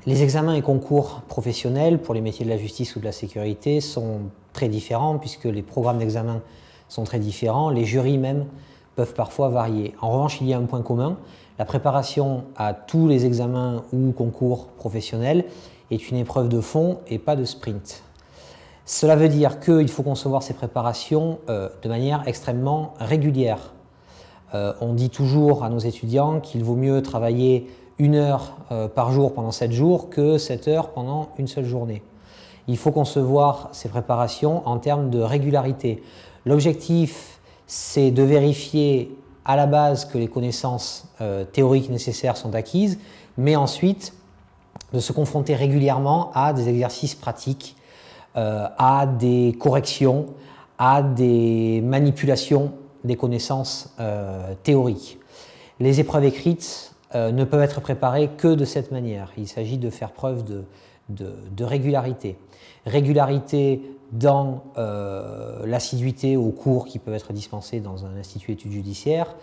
Les examens et concours professionnels pour les métiers de la justice ou de la sécurité sont très différents puisque les programmes d'examen sont très différents, les jurys même peuvent parfois varier. En revanche, il y a un point commun, la préparation à tous les examens ou concours professionnels est une épreuve de fond et pas de sprint. Cela veut dire qu'il faut concevoir ces préparations de manière extrêmement régulière. On dit toujours à nos étudiants qu'il vaut mieux travailler 1 heure par jour pendant 7 jours que 7 heures pendant une seule journée. Il faut concevoir ces préparations en termes de régularité. L'objectif, c'est de vérifier à la base que les connaissances théoriques nécessaires sont acquises, mais ensuite de se confronter régulièrement à des exercices pratiques, à des corrections, à des manipulations des connaissances théoriques. Les épreuves écrites ne peuvent être préparées que de cette manière. Il s'agit de faire preuve de régularité. Régularité dans l'assiduité aux cours qui peuvent être dispensés dans un institut d'études judiciaires,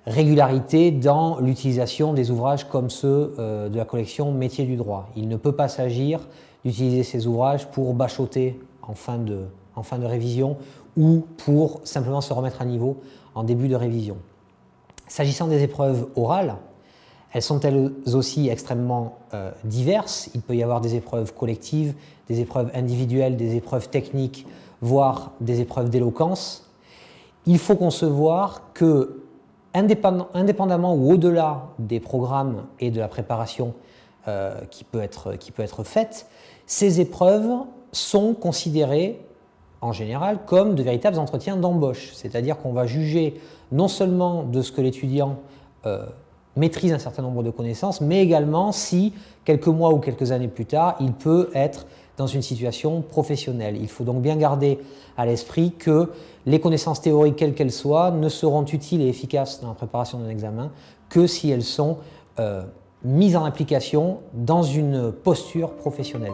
régularité dans l'utilisation des ouvrages comme ceux de la collection Métiers du droit. Il ne peut pas s'agir d'utiliser ces ouvrages pour bachoter en fin de révision ou pour simplement se remettre à niveau en début de révision. S'agissant des épreuves orales, elles sont elles aussi extrêmement diverses. Il peut y avoir des épreuves collectives, des épreuves individuelles, des épreuves techniques, voire des épreuves d'éloquence. Il faut concevoir que, indépendamment ou au-delà des programmes et de la préparation qui peut être faite, ces épreuves sont considérées en général comme de véritables entretiens d'embauche. C'est-à-dire qu'on va juger non seulement de ce que l'étudiant maîtrise un certain nombre de connaissances, mais également si, quelques mois ou quelques années plus tard, il peut être dans une situation professionnelle. Il faut donc bien garder à l'esprit que les connaissances théoriques, quelles qu'elles soient, ne seront utiles et efficaces dans la préparation d'un examen que si elles sont mises en application dans une posture professionnelle.